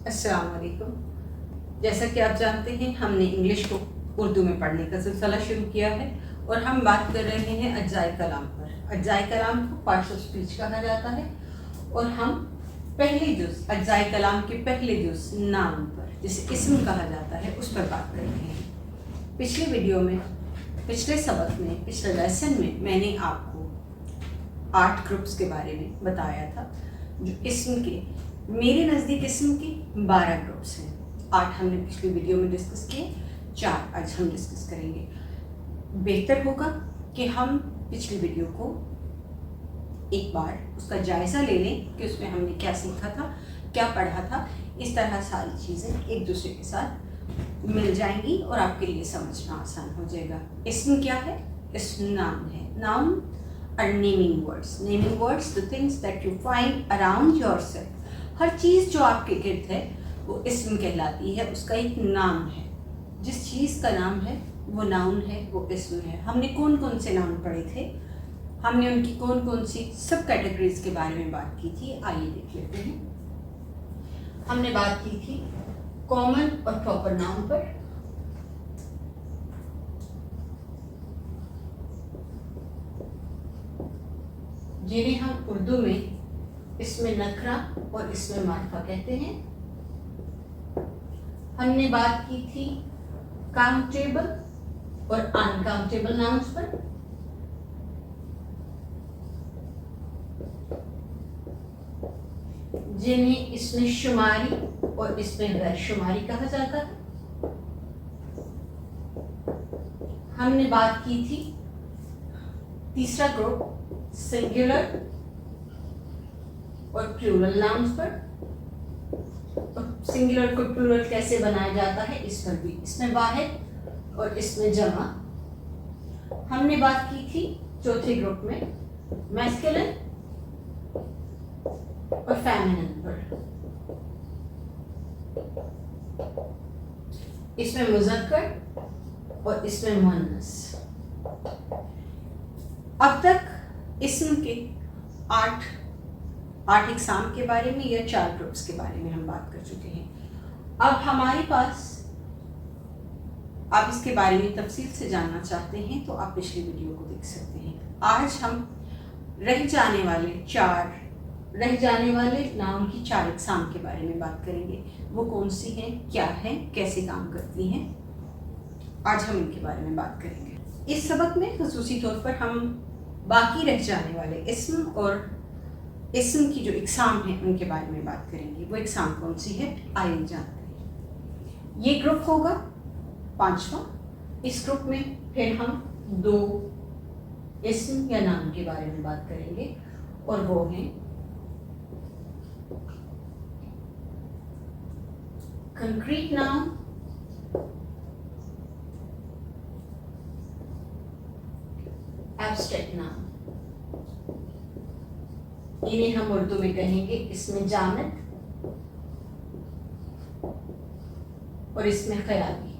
السلام علیکم. جیسا کہ آپ جانتے ہیں ہم نے انگلش کو اردو میں پڑھنے کا سلسلہ شروع کیا ہے اور ہم بات کر رہے ہیں اجزائے کلام پر. اجزائے کلام کو پارٹس آف اسپیچ کہا جاتا ہے اور ہم پہلے جز اجزائے کلام کے پہلے جز نام پر جسے اسم کہا جاتا ہے اس پر بات کر رہے ہیں. پچھلے ویڈیو میں پچھلے سبق میں پچھلے لیسن میں نے آپ کو 8 گروپس کے بارے میں بتایا تھا جو اسم کے میرے نزدیک اسم کے 12 گروپس ہیں. 8 ہم نے پچھلی ویڈیو میں ڈسکس کیے, 4 آج ہم ڈسکس کریں گے. بہتر ہوگا کہ ہم پچھلی ویڈیو کو ایک بار اس کا جائزہ لے لیں کہ اس میں ہم نے کیا سیکھا تھا, کیا پڑھا تھا. اس طرح ساری چیزیں ایک دوسرے کے ساتھ مل جائیں گی اور آپ کے لیے سمجھنا آسان ہو جائے گا. اسم کیا ہے؟ اسم نام ہے. نام are naming words. Naming words, the things that you find around yourself. ہر چیز جو آپ کے گرد ہے وہ اسم کہلاتی ہے, اس کا ایک نام ہے. جس چیز کا نام ہے وہ ناؤن ہے, وہ اسم ہے. ہم نے کون کون سے ناؤن پڑھے تھے, ہم نے ان کی کون کون سی سب کیٹیگریز کے بارے میں بات کی تھی, آئیے دیکھ لیتے ہیں. ہم نے بات کی تھی کامن اور پراپر ناؤن پر. جنہیں ہم اردو میں اس میں نکرہ اور اس میں معرفہ کہتے ہیں. ہم نے بات کی تھی کاؤنٹیبل اور ان کاؤنٹیبل ناؤنس پر. جنہیں اس میں شماری اور اس میں غیر شماری کہا جاتا ہے. ہم نے بات کی تھی تیسرا گروپ سنگولر اور پلورل ناؤنس پر. سنگولر کو پلورل کیسے بنایا جاتا ہے اس پر بھی, اس میں واحد اور اس میں جمع. ہم نے بات کی تھی چوتھے گروپ میں میسکولن اور فیمینن پر. اس میں مذکر اور اس میں مؤنث. اب تک اسم کے 8 اقسام کے بارے میں یا 4 گروپس کے بارے میں ہم بات کر چکے ہیں. اب ہمارے پاس, آپ اس کے بارے میں تفصیل سے جاننا چاہتے ہیں تو آپ پچھلی ویڈیو کو دیکھ سکتے ہیں. آج ہم رہ جانے والے ناؤن کی 4 اقسام کے بارے میں بات کریں گے. وہ کون سی ہیں, کیا ہیں, کیسے کام کرتی ہیں, آج ہم ان کے بارے میں بات کریں گے. اس سبق میں خصوصی طور پر ہم باقی رہ جانے والے اسم اور اسم کی جو اقسام ہیں ان کے بارے میں بات کریں گے. وہ اقسام کون سی ہے, آئیے جانتے ہیں. یہ گروپ ہوگا 5واں. اس گروپ میں پھر ہم 2 اسم یا نام کے بارے میں بات کریں گے اور وہ ہیں کنکریٹ ناؤن ایبسٹریکٹ ناؤن. انہیں ہم اردو میں کہیں گے اس میں جامد اور اس میں خیالی.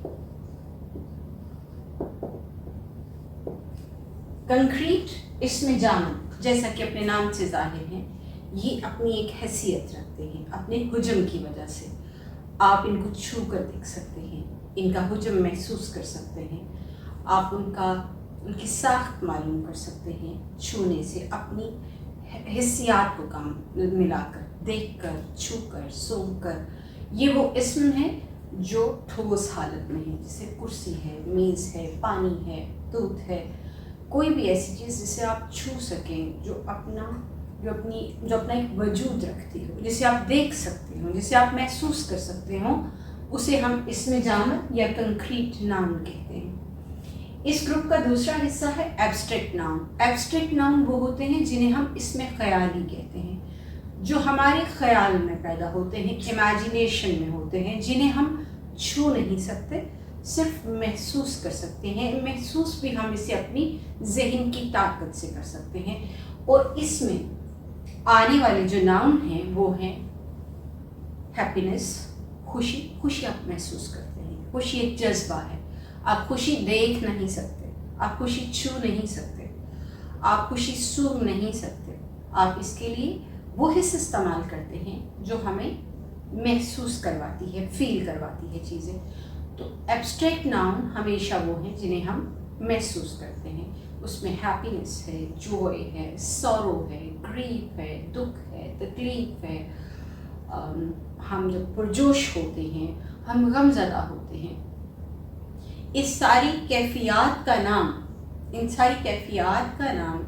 کنکریٹ اس میں جامد جیسا کہ اپنے نام سے ظاہر ہیں, یہ اپنی ایک حیثیت رکھتے ہیں اپنے حجم کی وجہ سے. آپ ان کو چھو کر دیکھ سکتے ہیں, ان کا حجم محسوس کر سکتے ہیں, آپ ان کی ساخت معلوم کر سکتے ہیں چھونے سے, اپنی حسیات کو کام ملا کر, دیکھ کر, چھو کر, سونگھ کر. یہ وہ اسم ہے جو ٹھوس حالت میں ہے, جیسے کرسی ہے, میز ہے, پانی ہے, دودھ ہے, کوئی بھی ایسی چیز جسے آپ چھو سکیں, جو اپنا ایک وجود رکھتی ہو, جسے آپ دیکھ سکتے ہو, جسے آپ محسوس کر سکتے ہو, اسے ہم اسم جامد یا کنکریٹ ناؤن کہتے ہیں. اس گروپ کا دوسرا حصہ ہے ایبسٹریکٹ ناؤن. ایبسٹریکٹ ناؤن وہ ہوتے ہیں جنہیں ہم اسم خیالی کہتے ہیں, جو ہمارے خیال میں پیدا ہوتے ہیں, امیجنیشن میں ہوتے ہیں, جنہیں ہم چھو نہیں سکتے, صرف محسوس کر سکتے ہیں. محسوس بھی ہم اسے اپنی ذہن کی طاقت سے کر سکتے ہیں. اور اس میں آنے والے جو ناؤن ہیں وہ ہیں ہیپینس, خوشی. خوشی آپ محسوس کرتے ہیں, خوشی ایک جذبہ ہے. آپ خوشی دیکھ نہیں سکتے, آپ خوشی چھو نہیں سکتے, آپ خوشی سونگھ نہیں سکتے. آپ اس کے لیے وہ حص استعمال کرتے ہیں جو ہمیں महसूस करवाती है, फील करवाती है चीज़ें। तो एब्स्ट्रैक्ट नाउन हमेशा वो हैं जिन्हें हम महसूस करते हैं। उसमें हैप्पीनेस है, जॉय है, सॉरो है, ग्रीफ है, दुख है, तकलीफ है। हम जब पुरजोश होते हैं, हम गमज़दा होते हैं। इस सारी कैफियत का नाम, इन सारी कैफियत का नाम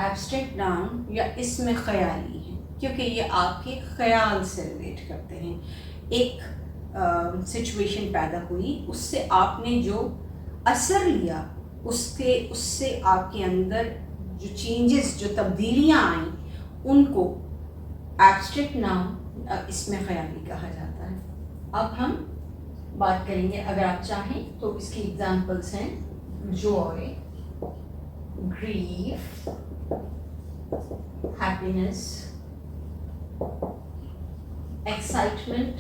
एब्स्ट्रैक्ट नाउन या इसमें ख़याली है, क्योंकि ये आपके ख़याल से रिलेट करते हैं। एक सिचुएशन पैदा हुई, उससे आपने जो असर लिया, उससे आपके अंदर जो चेंजेस, जो तब्दीलियाँ आई, उनको एब्स्ट्रैक्ट नाउन इसमें ख़याली कहा जाता है। अब हम बात करेंगे, अगर आप चाहें तो इसकी एग्जांपल्स हैं Joy, grief, happiness, excitement,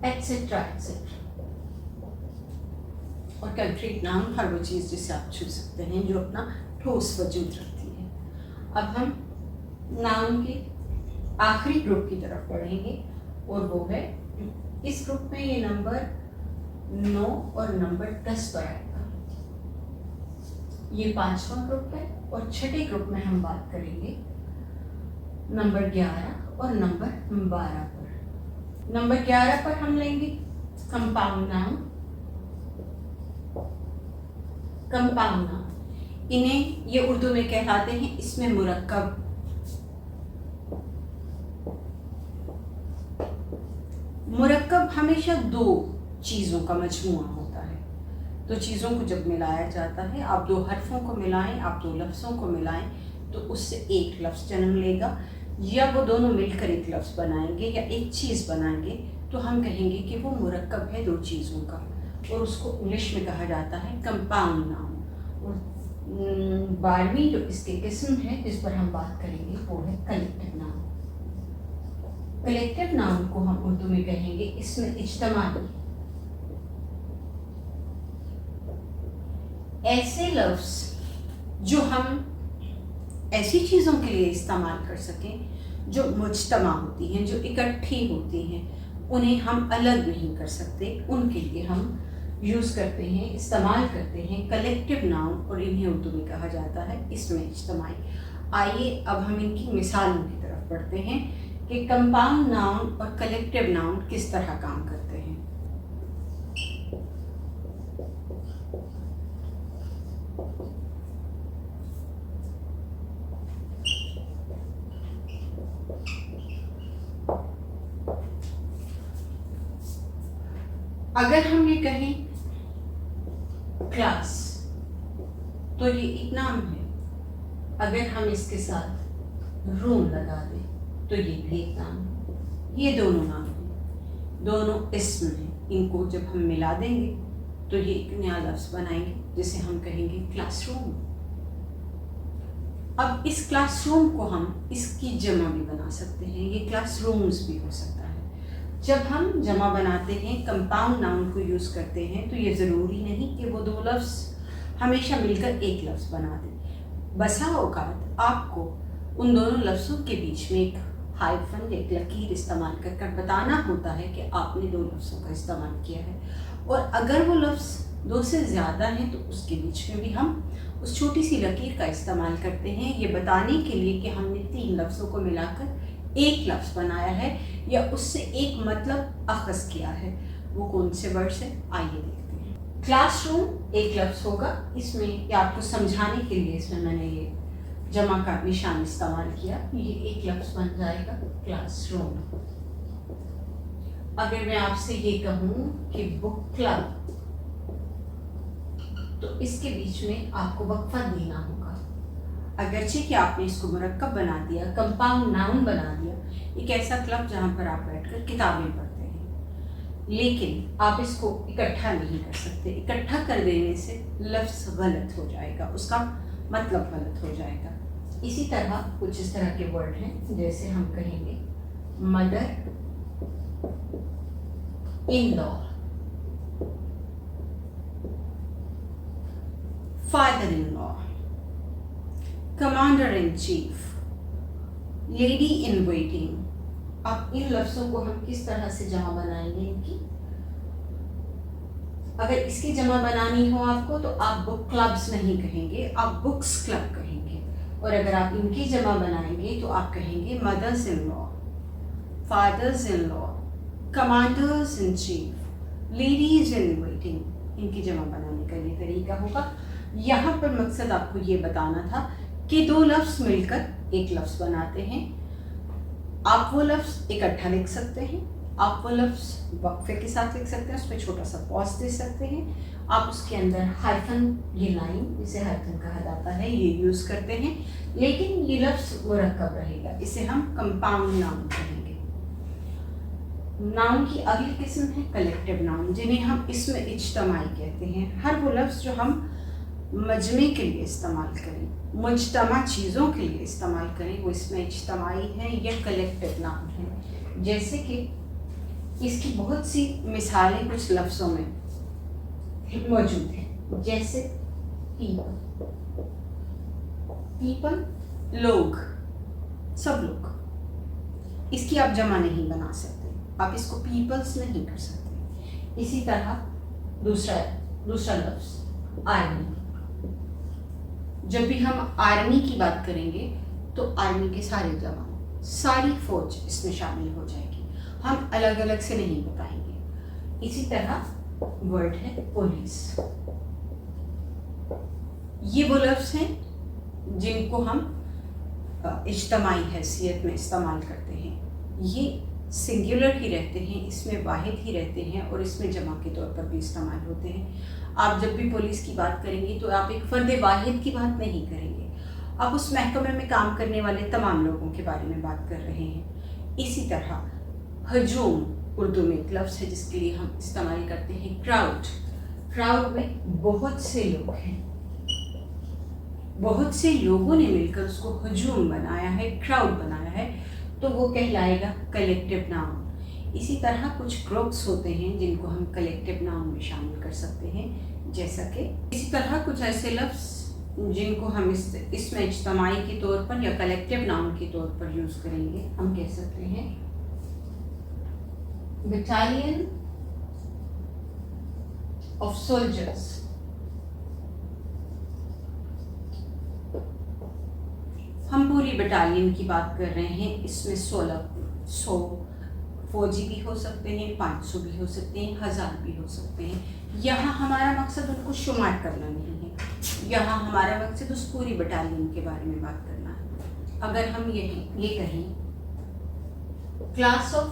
etcetera etcetera. और कंक्रीट नाउन हर वो चीज़ जिसे आप छू सकते हैं, जो अपना ठोस वजूद रखती है। अब हम नाउन के आखिरी ग्रुप की तरफ बढ़ेंगे, और वो है, इस ग्रुप में ये नंबर 9 और नंबर 10 पर आएगा। ये 5वां ग्रुप है, और छठे ग्रुप में हम बात करेंगे नंबर 11 और नंबर 12 पर। नंबर 11 पर हम लेंगे कंपाउंड नाउन। कंपाउंड नाउन, इन्हें ये उर्दू में कहलाते हैं इसमें मुरक्कब। मुरक्कब हमेशा 2 चीज़ों का मजमूआ होता है। तो चीज़ों को जब मिलाया जाता है, आप 2 हरफों को मिलाएं, आप 2 लफ्ज़ों को मिलाएं, तो उससे एक लफ्ज़ जन्म लेगा, या वो दोनों मिलकर एक लफ्ज़ बनाएंगे या एक चीज़ बनाएंगे, तो हम कहेंगे कि वो मुरक्कब है 2 चीज़ों का, और उसको इंग्लिश में कहा जाता है कंपाउंड नाउन। और 12वीं जो इसके किस्म है जिस पर हम बात करेंगे वो है कलेक्टिव नाउन। कलेक्टिव नाउन को हम उर्दू में कहेंगे इसमें इज्तमाई। ऐसे लफ्ज़ जो हम ऐसी चीज़ों के लिए इस्तेमाल कर सकें जो मुज्तमा होती हैं, जो इकट्ठी होती हैं, उन्हें हम अलग नहीं कर सकते, उनके लिए हम यूज़ करते हैं, इस्तेमाल करते हैं कलेक्टिव नाउन, और इन्हें उर्दू में कहा जाता है इसमें इज्तमाई। आइए अब हम इनकी मिसालों की तरफ बढ़ते हैं कि कंपाउंड नाउन और कलेक्टिव नाउन किस तरह काम करते हैं। अगर हम ये कहें क्लास, तो ये एक नाम है। अगर हम इसके साथ रूम लगा दें तो ये भी एक नाम है। ये दोनों नाम हैं, दोनों इसम हैं। इनको जब हम मिला देंगे तो ये एक नया लफ्ज़ बनाएंगे जिसे हम कहेंगे क्लासरूम। अब इस क्लासरूम को हम इसकी जमा भी बना सकते हैं, ये क्लासरूम्स भी हो सकता है। जब हम जमा बनाते हैं, कंपाउंड नाउन को यूज़ करते हैं, तो ये ज़रूरी नहीं कि वो 2 लफ्ज़ हमेशा मिलकर एक लफ्ज़ बना दें। बसा औकात आपको उन दोनों लफ्ज़ों के बीच में एक हाइफन, एक लकीर इस्तेमाल कर बताना होता है कि आपने 2 लफ्ज़ों का इस्तेमाल किया है। और अगर वो लफ्ज़ 2 से ज़्यादा हैं तो उसके बीच में भी हम उस छोटी सी लकीर का इस्तेमाल करते हैं, ये बताने के लिए कि हमने 3 लफ्ज़ों को मिलाकर एक लफ्ज़ बनाया है या उससे एक मतलब अखज़ किया है। वो कौन से वर्ड से, आइए देखते हैं। क्लासरूम एक लफ्ज़ होगा, इसमें या आपको समझाने के लिए इसमें मैंने ये जमा का निशान इस्तेमाल किया, ये एक लफ्ज़ बन जाएगा क्लासरूम। अगर मैं आपसे ये कहूँ कि बुक क्लब, तो इसके बीच में आपको वक्फा देना होगा। अगरचे कि आपने इसको मुरक्कब बना दिया, कंपाउंड नाउन बना दिया, एक ऐसा क्लब जहाँ पर आप बैठकर किताबें पढ़ते हैं, लेकिन आप इसको इकट्ठा नहीं कर सकते। इकट्ठा कर देने से लफ्ज़ गलत हो जाएगा, उसका मतलब गलत हो जाएगा। इसी तरह कुछ इस तरह के वर्ड हैं, जैसे हम कहेंगे mother in law, father in law, commander in chief, lady in waiting, अब इन लफ्ज़ों को हम किस तरह से जमा बनाएंगे इनकी? अगर इसकी जमा बनानी हो आपको तो आप बुक क्लब्स नहीं कहेंगे, आप बुक्स क्लब कहेंगे। और अगर आप इनकी जमा बनाएंगे तो आप कहेंगे mothers in law, fathers in law, commanders in chief, ladies in waiting. इनकी जमा बनाने का ये तरीका होगा। यहाँ पर मकसद आपको ये बताना था कि दो लफ्ज़ मिलकर एक लफ्ज़ बनाते हैं। आप वो लफ्ज़ इकट्ठा लिख सकते हैं, आप वो लफ्ज़ वक्फे के साथ लिख सकते हैं, उसमें छोटा सा पॉज दे सकते हैं। आप उसके अंदर हाइफन, ये लाइन जिसे हाइफन कहा जाता है, ये यूज़ करते हैं। लेकिन ये लफ्ज़ मुरक्कब रहेगा, इसे हम कंपाउंड नाउन कहेंगे। नाउन की अगली किस्म है कलेक्टिव नाउन, जिन्हें हम इसमें इज्तमाई कहते हैं। हर वो लफ्ज़ जो हम मजमे के लिए इस्तेमाल करें, मुज्तमा चीज़ों के लिए इस्तेमाल करें, वो इसमें इज्तमाई है या कलेक्टिव नाउन है। जैसे कि इसकी बहुत सी मिसालें कुछ लफ्ज़ों में मौजूद हैं, जैसे पीपल, पीपल लोग, सब लोग। इसकी आप जमा नहीं बना सकते, आप इसको पीपल्स नहीं कर सकते। इसी तरह दूसरा लफ्ज़ आर्मी। जब भी हम आर्मी की बात करेंगे तो आर्मी के सारे जवान, सारी फौज इसमें शामिल हो जाएगी, हम अलग अलग से नहीं बताएंगे। इसी तरह वर्ड है पुलिस। ये वो लफ्ज़ हैं जिनको हम इज्तमाई हैसियत में इस्तेमाल करते हैं। ये सिंगुलर ही रहते हैं, इसमें वाहिद ही रहते हैं और इसमें जमा के तौर पर भी इस्तेमाल होते हैं। आप जब भी पुलिस की बात करेंगे तो आप एक फ़र्द वाहिद की बात नहीं करेंगे, आप उस महकमे में काम करने वाले तमाम लोगों के बारे में बात कर रहे हैं। इसी तरह हजूम उर्दू में एक लफ्ज़ है जिसके लिए हम इस्तेमाल करते हैं क्राउड। क्राउड में बहुत से लोग हैं, बहुत से लोगों ने मिलकर उसको हजूम बनाया है, क्राउड बनाया है, तो वो कहलाएगा कलेक्टिव नाउन। इसी तरह कुछ ग्रुप्स होते हैं जिनको हम कलेक्टिव नाउन में शामिल कर सकते हैं, जैसा कि इसी तरह कुछ ऐसे लफ्ज़ जिनको हम इसमें इज्तमाई के तौर पर या कलेक्टिव नाउन के तौर पर यूज़ करेंगे। हम कह सकते हैं बटालियन ऑफ सोल्जर्स, हम पूरी बटालियन की बात कर रहे हैं। इसमें 100 फौजी भी हो सकते हैं, 500 भी हो सकते हैं, 1000 भी हो सकते हैं। यहाँ हमारा मकसद उनको शुमार करना नहीं है, यहाँ hमारा मकसद उस पूरी बटालियन के बारे में बात करना है। अगर हम ये कहें क्लास ऑफ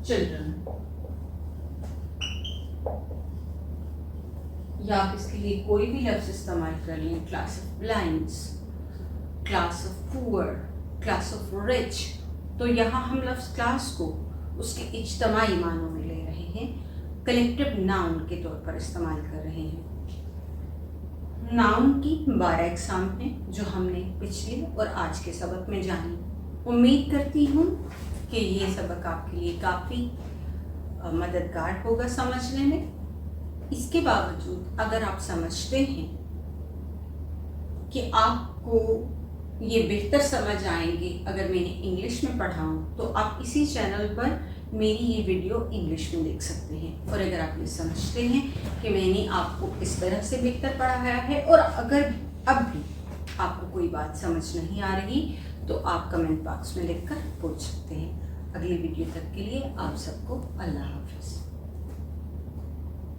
चिल्ड्रन, या आप इसके लिए कोई भी लफ्ज़ इस्तेमाल कर लें, class of blinds, class of poor, class of rich, तो यहाँ हम लफ्ज़ क्लास को उसके इज्तमाई मानों में ले रहे हैं, कलेक्टिव नाउन के तौर पर इस्तेमाल कर रहे हैं। नाउन की 12 एग्जाम हैं जो हमने पिछले और आज के सबक में जानी। उम्मीद करती हूँ कि ये सबक आपके लिए काफ़ी मददगार होगा समझने में। इसके बावजूद अगर आप समझते हैं कि आपको ये बेहतर समझ आएंगे अगर मैंने इंग्लिश में पढ़ाऊँ, तो आप इसी चैनल पर मेरी ये वीडियो इंग्लिश में देख सकते हैं। और अगर आप ये समझते हैं कि मैंने आपको इस तरह से बेहतर पढ़ाया है और अगर अब भी आपको कोई बात समझ नहीं आ रही, तो आप कमेंट बॉक्स में लिखकर पूछ सकते हैं। अगली वीडियो तक के लिए आप सबको अल्लाह हाफ़िज़।